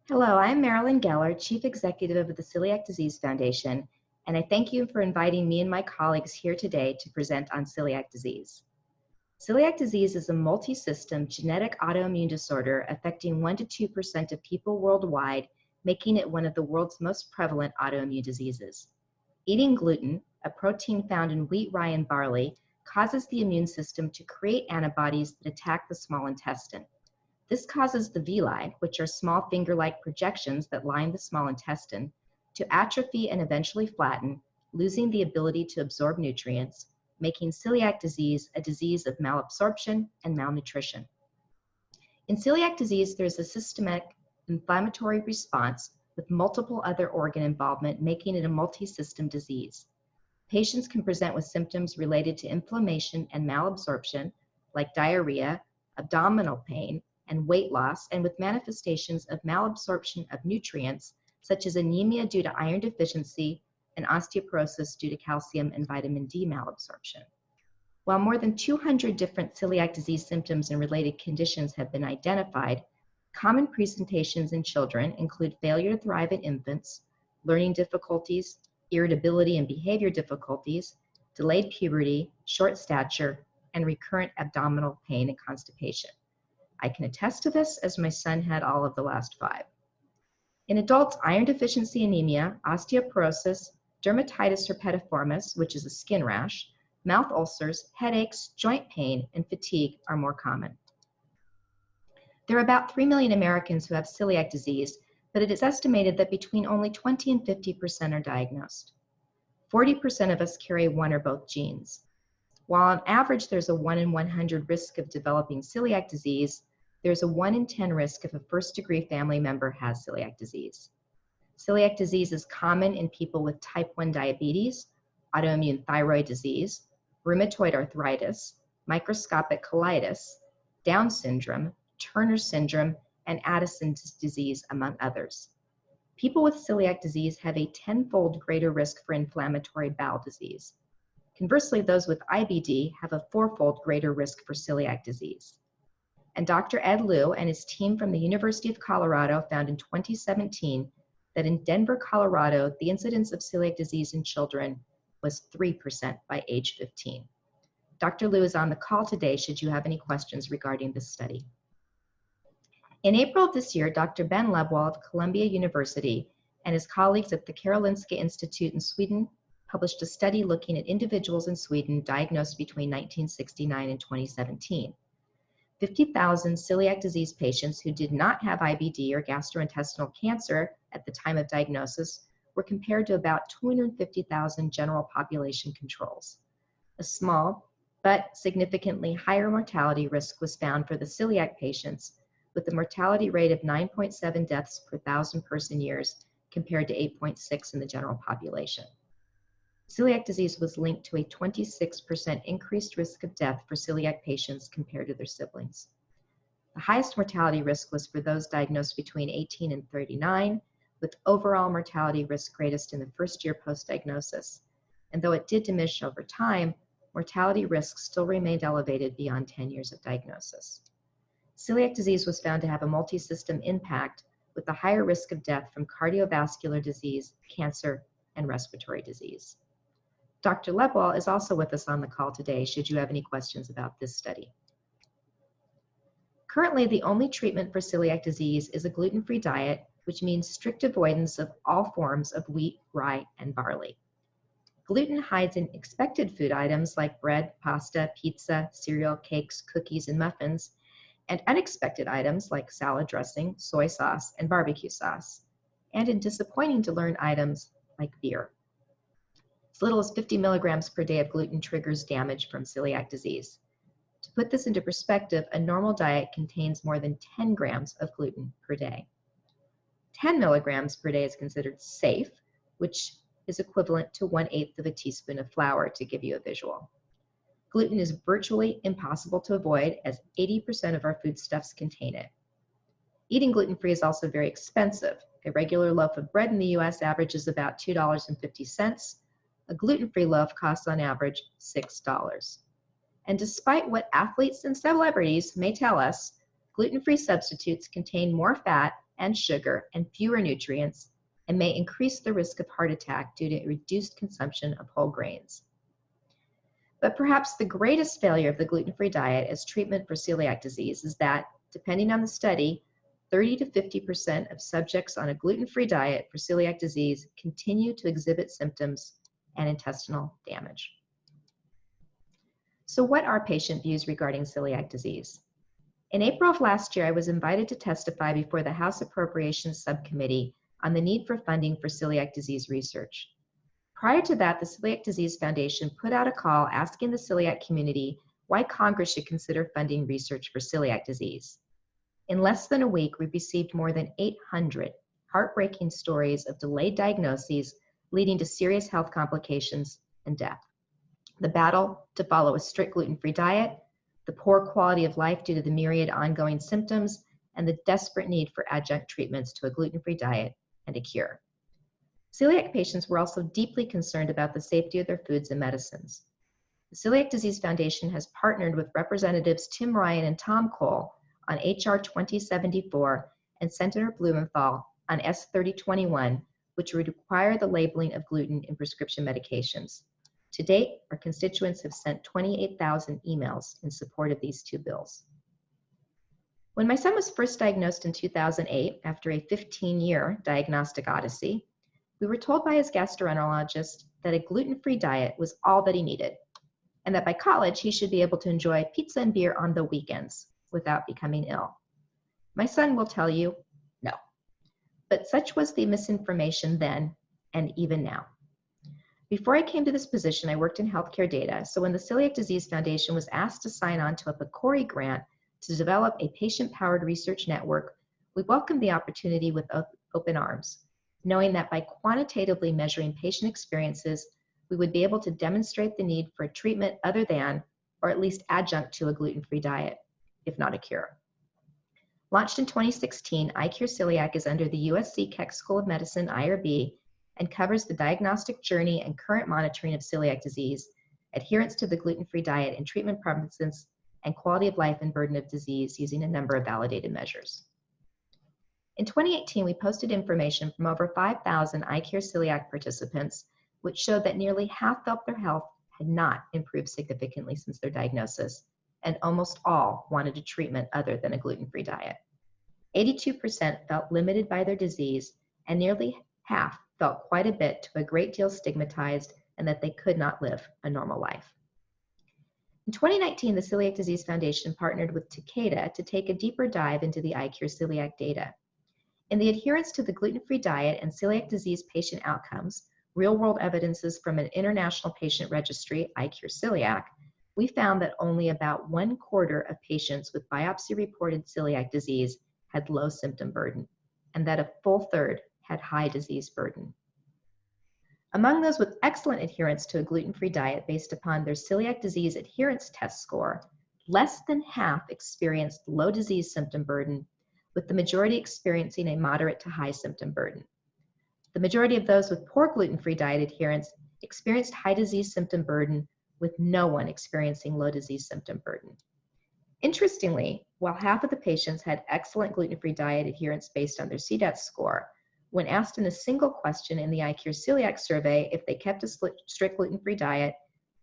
Hello, I'm Marilyn Geller, Chief Executive of the Celiac Disease Foundation, and I thank you for inviting me and my colleagues here today to present on celiac disease. Celiac disease is a multi-system genetic autoimmune disorder affecting 1 to 2% of people worldwide, making it one of the world's most prevalent autoimmune diseases. Eating gluten, a protein found in wheat, rye, and barley, causes the immune system to create antibodies that attack the small intestine. This causes the villi, which are small finger-like projections that line the small intestine, to atrophy and eventually flatten, losing the ability to absorb nutrients, making celiac disease a disease of malabsorption and malnutrition. In celiac disease, there's a systemic inflammatory response with multiple other organ involvement, making it a multi-system disease. Patients can present with symptoms related to inflammation and malabsorption, like diarrhea, abdominal pain, and weight loss, and with manifestations of malabsorption of nutrients, such as anemia due to iron deficiency and osteoporosis due to calcium and vitamin D malabsorption. While more than 200 different celiac disease symptoms and related conditions have been identified, common presentations in children include failure to thrive in infants, learning difficulties, irritability and behavior difficulties, delayed puberty, short stature, and recurrent abdominal pain and constipation. I can attest to this as my son had all of the last 5. In adults, iron deficiency anemia, osteoporosis, dermatitis herpetiformis, which is a skin rash, mouth ulcers, headaches, joint pain, and fatigue are more common. There are about 3 million Americans who have celiac disease, but it is estimated that between only 20 and 50% are diagnosed. 40% of us carry one or both genes. While on average there's a 1 in 100 risk of developing celiac disease, there's a 1 in 10 risk if a first-degree family member has celiac disease. Celiac disease is common in people with type 1 diabetes, autoimmune thyroid disease, rheumatoid arthritis, microscopic colitis, Down syndrome, Turner syndrome, and Addison's disease, among others. People with celiac disease have a 10-fold greater risk for inflammatory bowel disease. Conversely, those with IBD have a 4-fold greater risk for celiac disease. And Dr. Ed Liu and his team from the University of Colorado found in 2017 that in Denver, Colorado, the incidence of celiac disease in children was 3% by age 15. Dr. Liu is on the call today should you have any questions regarding this study. In April of this year, Dr. Ben Lebwohl of Columbia University and his colleagues at the Karolinska Institute in Sweden published a study looking at individuals in Sweden diagnosed between 1969 and 2017. 50,000 celiac disease patients who did not have IBD or gastrointestinal cancer at the time of diagnosis were compared to about 250,000 general population controls. A small but significantly higher mortality risk was found for the celiac patients, with a mortality rate of 9.7 deaths per 1,000 person years compared to 8.6 in the general population. Celiac disease was linked to a 26% increased risk of death for celiac patients compared to their siblings. The highest mortality risk was for those diagnosed between 18 and 39, with overall mortality risk greatest in the first year post-diagnosis. And though it did diminish over time, mortality risk still remained elevated beyond 10 years of diagnosis. Celiac disease was found to have a multi-system impact with a higher risk of death from cardiovascular disease, cancer, and respiratory disease. Dr. Lebwohl is also with us on the call today should you have any questions about this study. Currently, the only treatment for celiac disease is a gluten-free diet, which means strict avoidance of all forms of wheat, rye, and barley. Gluten hides in expected food items like bread, pasta, pizza, cereal, cakes, cookies, and muffins, and unexpected items like salad dressing, soy sauce, and barbecue sauce, and in disappointing to learn items like beer. As little as 50 milligrams per day of gluten triggers damage from celiac disease. To put this into perspective, a normal diet contains more than 10 grams of gluten per day. 10 milligrams per day is considered safe, which is equivalent to 1/8 of a teaspoon of flour, to give you a visual. Gluten is virtually impossible to avoid, as 80% of our foodstuffs contain it. Eating gluten-free is also very expensive. A regular loaf of bread in the US averages about $2.50. A gluten-free loaf costs on average $6. And despite what athletes and celebrities may tell us, gluten-free substitutes contain more fat and sugar and fewer nutrients, and may increase the risk of heart attack due to reduced consumption of whole grains. But perhaps the greatest failure of the gluten-free diet as treatment for celiac disease is that, depending on the study, 30 to 50% of subjects on a gluten-free diet for celiac disease continue to exhibit symptoms and intestinal damage. So what are patient views regarding celiac disease? In April of last year, I was invited to testify before the House Appropriations Subcommittee on the need for funding for celiac disease research. Prior to that, the Celiac Disease Foundation put out a call asking the celiac community why Congress should consider funding research for celiac disease. In less than a week, we received more than 800 heartbreaking stories of delayed diagnoses leading to serious health complications and death. The battle to follow a strict gluten-free diet, the poor quality of life due to the myriad ongoing symptoms, and the desperate need for adjunct treatments to a gluten-free diet and a cure. Celiac patients were also deeply concerned about the safety of their foods and medicines. The Celiac Disease Foundation has partnered with Representatives Tim Ryan and Tom Cole on H.R. 2074 and Senator Blumenthal on S. 3021, which would require the labeling of gluten in prescription medications. To date, our constituents have sent 28,000 emails in support of these two bills. When my son was first diagnosed in 2008, after a 15-year diagnostic odyssey, we were told by his gastroenterologist that a gluten-free diet was all that he needed, and that by college he should be able to enjoy pizza and beer on the weekends without becoming ill. My son will tell you, no. But such was the misinformation then and even now. Before I came to this position, I worked in healthcare data, so when the Celiac Disease Foundation was asked to sign on to a PCORI grant to develop a patient-powered research network, we welcomed the opportunity with open arms, knowing that by quantitatively measuring patient experiences, we would be able to demonstrate the need for a treatment other than, or at least adjunct to, a gluten-free diet, if not a cure. Launched in 2016, iCure Celiac is under the USC Keck School of Medicine, IRB, and covers the diagnostic journey and current monitoring of celiac disease, adherence to the gluten-free diet and treatment preferences, and quality of life and burden of disease using a number of validated measures. In 2018, we posted information from over 5,000 iCure Celiac participants, which showed that nearly half felt their health had not improved significantly since their diagnosis, and almost all wanted a treatment other than a gluten-free diet. 82% felt limited by their disease, and nearly half felt quite a bit to a great deal stigmatized and that they could not live a normal life. In 2019, the Celiac Disease Foundation partnered with Takeda to take a deeper dive into the iCure Celiac data. In the adherence to the gluten-free diet and celiac disease patient outcomes, real-world evidences from an international patient registry, iCure Celiac, we found that only about 1/4 of patients with biopsy-reported celiac disease had low symptom burden, and that a full third had high disease burden. Among those with excellent adherence to a gluten-free diet based upon their celiac disease adherence test score, less than half experienced low disease symptom burden, with the majority experiencing a moderate to high symptom burden. The majority of those with poor gluten-free diet adherence experienced high disease symptom burden, with no one experiencing low disease symptom burden. Interestingly, while half of the patients had excellent gluten-free diet adherence based on their CDAT score, when asked in a single question in the iCure Celiac survey if they kept a strict gluten-free diet,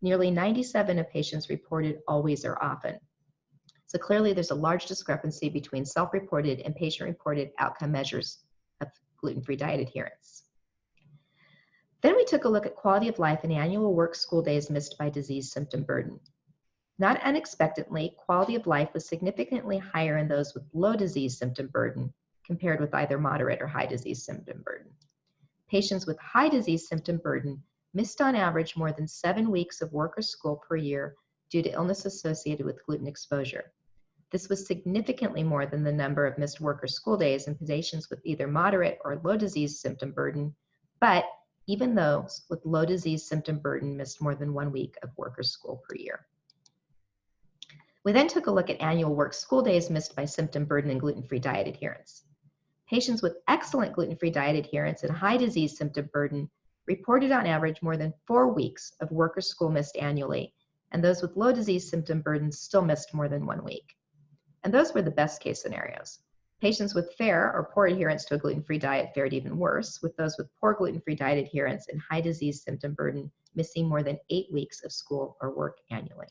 nearly 97% of patients reported always or often. So clearly there's a large discrepancy between self-reported and patient-reported outcome measures of gluten-free diet adherence. Then we took a look at quality of life and annual work school days missed by disease symptom burden. Not unexpectedly, quality of life was significantly higher in those with low disease symptom burden compared with either moderate or high disease symptom burden. Patients with high disease symptom burden missed on average more than 7 weeks of work or school per year due to illness associated with gluten exposure. This was significantly more than the number of missed work or school days in patients with either moderate or low disease symptom burden, but even those with low disease symptom burden missed more than 1 week of work or school per year. We then took a look at annual work school days missed by symptom burden and gluten-free diet adherence. Patients with excellent gluten-free diet adherence and high disease symptom burden reported on average more than 4 weeks of work or school missed annually, and those with low disease symptom burden still missed more than 1 week. And those were the best case scenarios. Patients with fair or poor adherence to a gluten-free diet fared even worse, with those with poor gluten-free diet adherence and high disease symptom burden missing more than 8 weeks of school or work annually.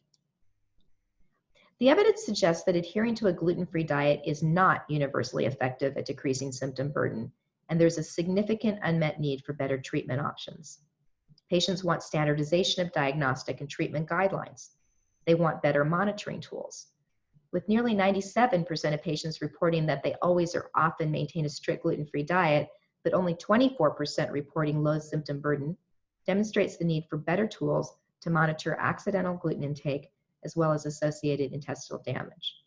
The evidence suggests that adhering to a gluten-free diet is not universally effective at decreasing symptom burden, and there's a significant unmet need for better treatment options. Patients want standardization of diagnostic and treatment guidelines. They want better monitoring tools. With nearly 97% of patients reporting that they always or often maintain a strict gluten-free diet, but only 24% reporting low symptom burden, demonstrates the need for better tools to monitor accidental gluten intake as well as associated intestinal damage.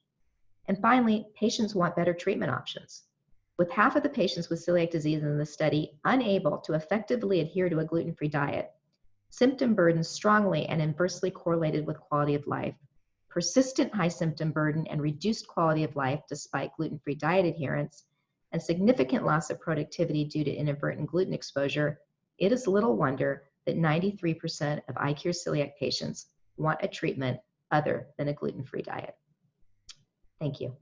And finally, patients want better treatment options. With half of the patients with celiac disease in the study unable to effectively adhere to a gluten-free diet, symptom burden strongly and inversely correlated with quality of life, persistent high symptom burden and reduced quality of life despite gluten-free diet adherence, and significant loss of productivity due to inadvertent gluten exposure, it is little wonder that 93% of iCure celiac patients want a treatment other than a gluten-free diet. Thank you.